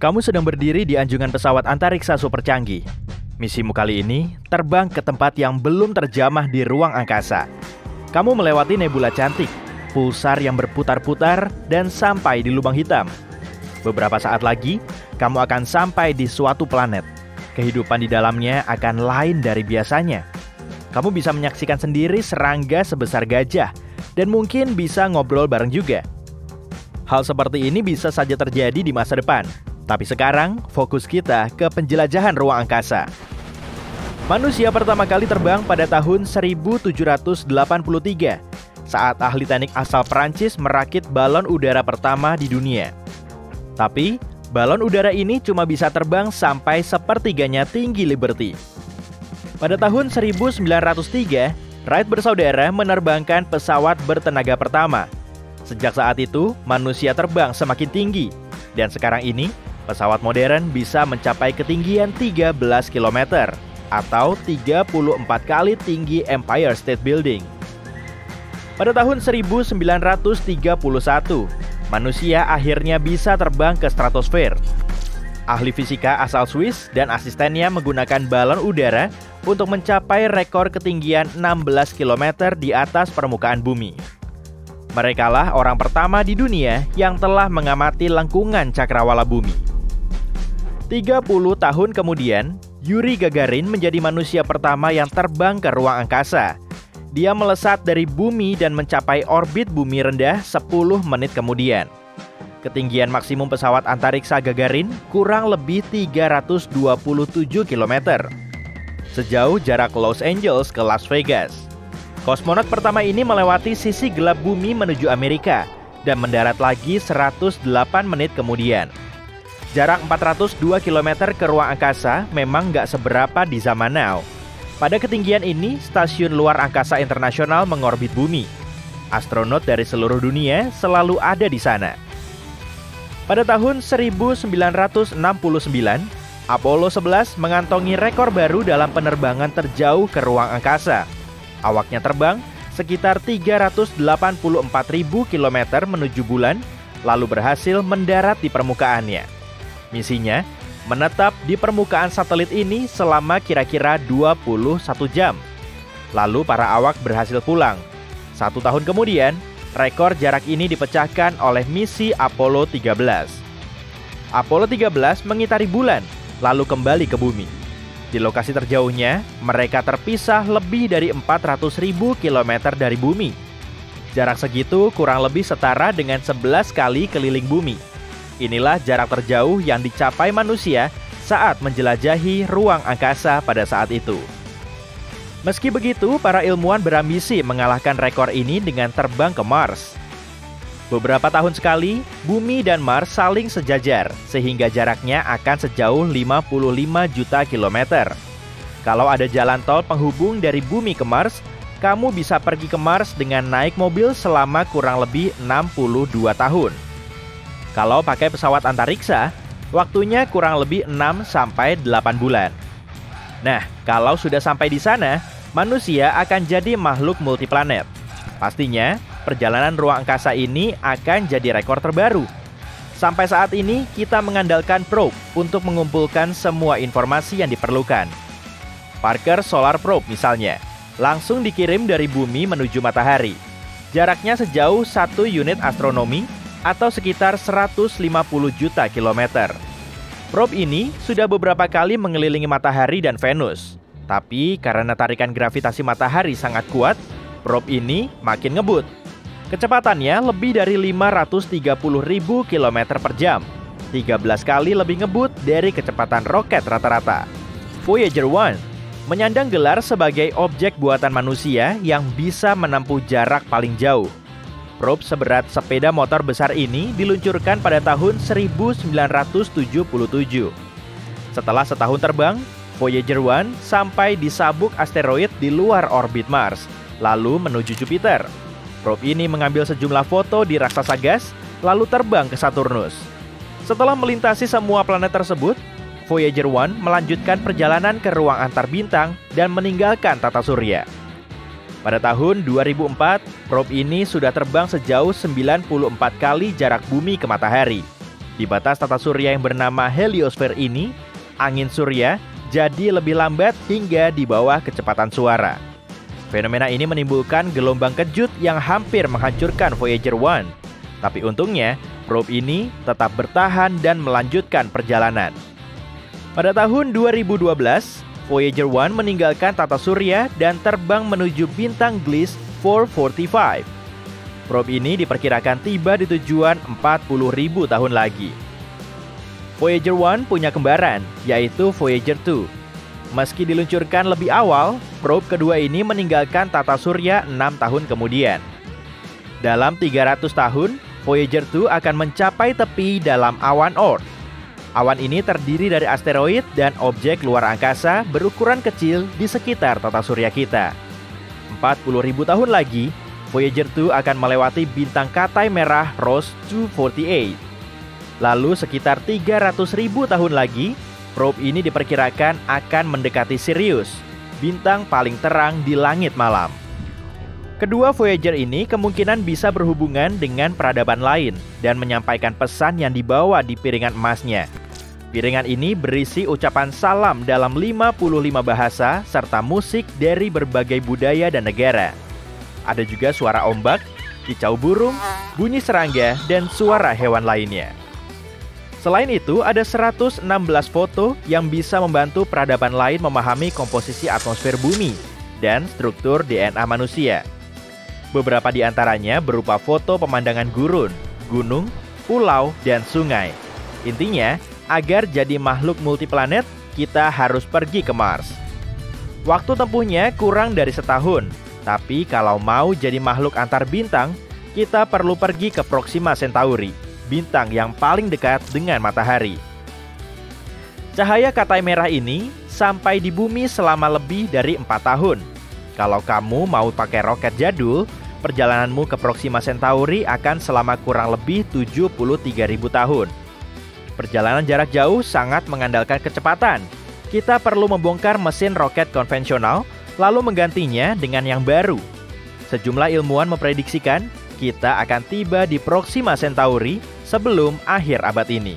Kamu sedang berdiri di anjungan pesawat antariksa super canggih. Misimu kali ini terbang ke tempat yang belum terjamah di ruang angkasa. Kamu melewati nebula cantik, pulsar yang berputar-putar, dan sampai di lubang hitam. Beberapa saat lagi, kamu akan sampai di suatu planet. Kehidupan di dalamnya akan lain dari biasanya. Kamu bisa menyaksikan sendiri serangga sebesar gajah, dan mungkin bisa ngobrol bareng juga. Hal seperti ini bisa saja terjadi di masa depan. Tapi sekarang, fokus kita ke penjelajahan ruang angkasa. Manusia pertama kali terbang pada tahun 1783 saat ahli teknik asal Prancis merakit balon udara pertama di dunia. Tapi, balon udara ini cuma bisa terbang sampai sepertiganya tinggi Liberty. Pada tahun 1903, Wright bersaudara menerbangkan pesawat bertenaga pertama. Sejak saat itu, manusia terbang semakin tinggi. Dan sekarang ini, pesawat modern bisa mencapai ketinggian 13 km atau 34 kali tinggi Empire State Building. Pada tahun 1931, manusia akhirnya bisa terbang ke stratosfer. Ahli fisika asal Swiss dan asistennya menggunakan balon udara untuk mencapai rekor ketinggian 16 km di atas permukaan bumi. Merekalah orang pertama di dunia yang telah mengamati lengkungan cakrawala bumi. 30 tahun kemudian, Yuri Gagarin menjadi manusia pertama yang terbang ke ruang angkasa. Dia melesat dari bumi dan mencapai orbit bumi rendah 10 menit kemudian. Ketinggian maksimum pesawat antariksa Gagarin kurang lebih 327 km. Sejauh jarak Los Angeles ke Las Vegas. Kosmonot pertama ini melewati sisi gelap bumi menuju Amerika dan mendarat lagi 108 menit kemudian. Jarak 402 km ke ruang angkasa memang nggak seberapa di zaman now. Pada ketinggian ini, Stasiun Luar Angkasa Internasional mengorbit bumi. Astronot dari seluruh dunia selalu ada di sana. Pada tahun 1969, Apollo 11 mengantongi rekor baru dalam penerbangan terjauh ke ruang angkasa. Awaknya terbang sekitar 384.000 km menuju bulan, lalu berhasil mendarat di permukaannya. Misinya, menetap di permukaan satelit ini selama kira-kira 21 jam. Lalu para awak berhasil pulang. 1 tahun kemudian, rekor jarak ini dipecahkan oleh misi Apollo 13. Apollo 13 mengitari bulan, lalu kembali ke bumi. Di lokasi terjauhnya, mereka terpisah lebih dari 400.000 km dari bumi. Jarak segitu kurang lebih setara dengan 11 kali keliling bumi. Inilah jarak terjauh yang dicapai manusia saat menjelajahi ruang angkasa pada saat itu. Meski begitu, para ilmuwan berambisi mengalahkan rekor ini dengan terbang ke Mars. Beberapa tahun sekali, Bumi dan Mars saling sejajar, sehingga jaraknya akan sejauh 55 juta kilometer. Kalau ada jalan tol penghubung dari Bumi ke Mars, kamu bisa pergi ke Mars dengan naik mobil selama kurang lebih 62 tahun. Kalau pakai pesawat antariksa, waktunya kurang lebih 6-8 bulan. Nah, kalau sudah sampai di sana, manusia akan jadi makhluk multiplanet. Pastinya, perjalanan ruang angkasa ini akan jadi rekor terbaru. Sampai saat ini, kita mengandalkan probe untuk mengumpulkan semua informasi yang diperlukan. Parker Solar Probe misalnya, langsung dikirim dari bumi menuju matahari. Jaraknya sejauh 1 unit astronomi, atau sekitar 150 juta kilometer. Probe ini sudah beberapa kali mengelilingi matahari dan Venus. Tapi karena tarikan gravitasi matahari sangat kuat, probe ini makin ngebut. Kecepatannya lebih dari 530.000 km per jam, 13 kali lebih ngebut dari kecepatan roket rata-rata. Voyager 1 menyandang gelar sebagai objek buatan manusia yang bisa menempuh jarak paling jauh. Probe seberat sepeda motor besar ini diluncurkan pada tahun 1977. Setelah setahun terbang, Voyager 1 sampai di sabuk asteroid di luar orbit Mars, lalu menuju Jupiter. Probe ini mengambil sejumlah foto di raksasa gas, lalu terbang ke Saturnus. Setelah melintasi semua planet tersebut, Voyager 1 melanjutkan perjalanan ke ruang antar bintang dan meninggalkan tata surya. Pada tahun 2004, probe ini sudah terbang sejauh 94 kali jarak bumi ke matahari. Di batas tata surya yang bernama heliosfer ini, angin surya jadi lebih lambat hingga di bawah kecepatan suara. Fenomena ini menimbulkan gelombang kejut yang hampir menghancurkan Voyager 1. Tapi untungnya, probe ini tetap bertahan dan melanjutkan perjalanan. Pada tahun 2012, Voyager 1 meninggalkan tata surya dan terbang menuju bintang Gliese 445. Probe ini diperkirakan tiba di tujuan 40.000 tahun lagi. Voyager 1 punya kembaran, yaitu Voyager 2. Meski diluncurkan lebih awal, probe kedua ini meninggalkan tata surya 6 tahun kemudian. Dalam 300 tahun, Voyager 2 akan mencapai tepi dalam awan Oort. Awan ini terdiri dari asteroid dan objek luar angkasa berukuran kecil di sekitar tata surya kita. 40.000 tahun lagi, Voyager 2 akan melewati bintang katai merah Ross 248. Lalu sekitar 300.000 tahun lagi, probe ini diperkirakan akan mendekati Sirius, bintang paling terang di langit malam. Kedua Voyager ini kemungkinan bisa berhubungan dengan peradaban lain dan menyampaikan pesan yang dibawa di piringan emasnya. Piringan ini berisi ucapan salam dalam 55 bahasa serta musik dari berbagai budaya dan negara. Ada juga suara ombak, kicau burung, bunyi serangga, dan suara hewan lainnya. Selain itu, ada 116 foto yang bisa membantu peradaban lain memahami komposisi atmosfer bumi dan struktur DNA manusia. Beberapa di antaranya berupa foto pemandangan gurun, gunung, pulau, dan sungai. Intinya, agar jadi makhluk multiplanet, kita harus pergi ke Mars. Waktu tempuhnya kurang dari setahun, tapi kalau mau jadi makhluk antar bintang, kita perlu pergi ke Proxima Centauri, bintang yang paling dekat dengan matahari. Cahaya katai merah ini sampai di bumi selama lebih dari 4 tahun. Kalau kamu mau pakai roket jadul, perjalananmu ke Proxima Centauri akan selama kurang lebih 73.000 tahun. Perjalanan jarak jauh sangat mengandalkan kecepatan. Kita perlu membongkar mesin roket konvensional, lalu menggantinya dengan yang baru. Sejumlah ilmuwan memprediksikan kita akan tiba di Proxima Centauri sebelum akhir abad ini.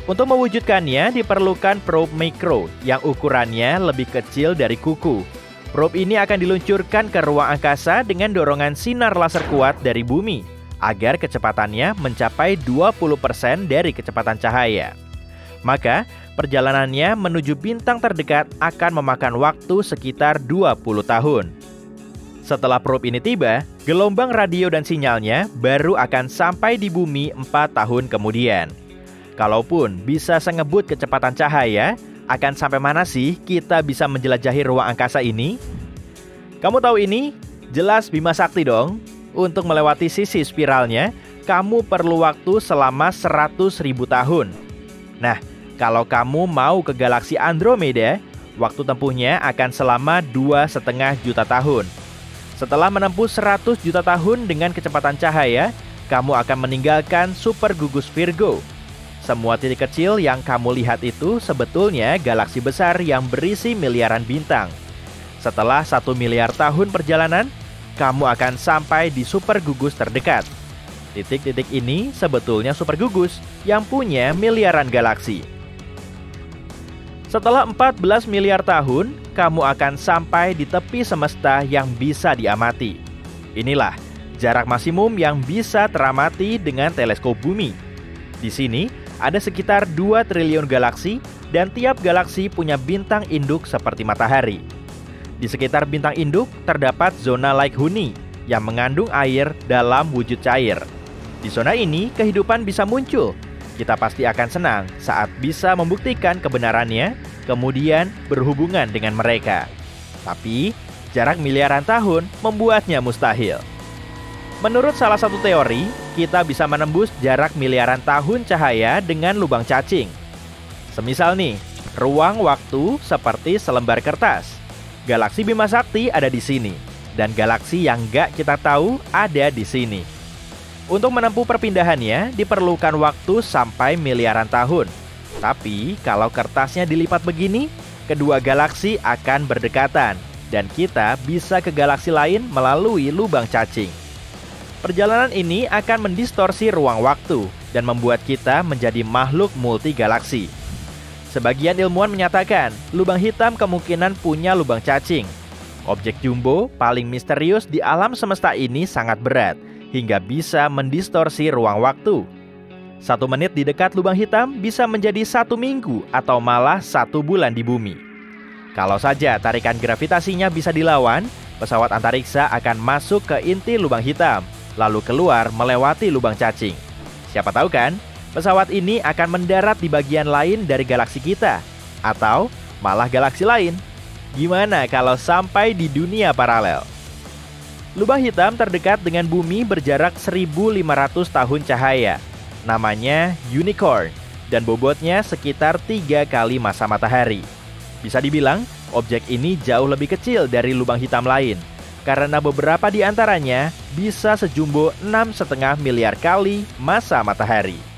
Untuk mewujudkannya diperlukan probe mikro yang ukurannya lebih kecil dari kuku. Probe ini akan diluncurkan ke ruang angkasa dengan dorongan sinar laser kuat dari bumi, agar kecepatannya mencapai 20% dari kecepatan cahaya. Maka, perjalanannya menuju bintang terdekat akan memakan waktu sekitar 20 tahun. Setelah probe ini tiba, gelombang radio dan sinyalnya baru akan sampai di bumi 4 tahun kemudian. Kalaupun bisa sengebut kecepatan cahaya, akan sampai mana sih kita bisa menjelajahi ruang angkasa ini? Kamu tahu ini? Jelas Bima Sakti dong. Untuk melewati sisi spiralnya, kamu perlu waktu selama 100.000 tahun. Nah, kalau kamu mau ke galaksi Andromeda, waktu tempuhnya akan selama 2,5 juta tahun. Setelah menempuh 100 juta tahun dengan kecepatan cahaya, kamu akan meninggalkan super gugus Virgo. Semua titik kecil yang kamu lihat itu sebetulnya galaksi besar yang berisi miliaran bintang. Setelah 1 miliar tahun perjalanan, kamu akan sampai di super gugus terdekat. Titik-titik ini sebetulnya super gugus yang punya miliaran galaksi. Setelah 14 miliar tahun, kamu akan sampai di tepi semesta yang bisa diamati. Inilah jarak maksimum yang bisa teramati dengan teleskop bumi. Di sini ada sekitar 2 triliun galaksi dan tiap galaksi punya bintang induk seperti matahari. Di sekitar bintang induk terdapat zona Lake Huni yang mengandung air dalam wujud cair. Di zona ini kehidupan bisa muncul. Kita pasti akan senang saat bisa membuktikan kebenarannya, kemudian berhubungan dengan mereka. Tapi jarak miliaran tahun membuatnya mustahil. Menurut salah satu teori, kita bisa menembus jarak miliaran tahun cahaya dengan lubang cacing. Semisal nih, ruang waktu seperti selembar kertas. Galaksi Bima Sakti ada di sini, dan galaksi yang gak kita tahu ada di sini. Untuk menempuh perpindahannya, diperlukan waktu sampai miliaran tahun. Tapi, kalau kertasnya dilipat begini, kedua galaksi akan berdekatan, dan kita bisa ke galaksi lain melalui lubang cacing. Perjalanan ini akan mendistorsi ruang waktu dan membuat kita menjadi makhluk multigalaksi. Sebagian ilmuwan menyatakan, lubang hitam kemungkinan punya lubang cacing. Objek jumbo paling misterius di alam semesta ini sangat berat, hingga bisa mendistorsi ruang waktu. 1 menit di dekat lubang hitam bisa menjadi 1 minggu atau malah 1 bulan di bumi. Kalau saja tarikan gravitasinya bisa dilawan, pesawat antariksa akan masuk ke inti lubang hitam, lalu keluar melewati lubang cacing. Siapa tahu kan, pesawat ini akan mendarat di bagian lain dari galaksi kita, atau malah galaksi lain. Gimana kalau sampai di dunia paralel? Lubang hitam terdekat dengan bumi berjarak 1.500 tahun cahaya. Namanya unicorn, dan bobotnya sekitar 3 kali massa matahari. Bisa dibilang, objek ini jauh lebih kecil dari lubang hitam lain, karena beberapa di antaranya bisa sejumbo 6,5 miliar kali massa matahari.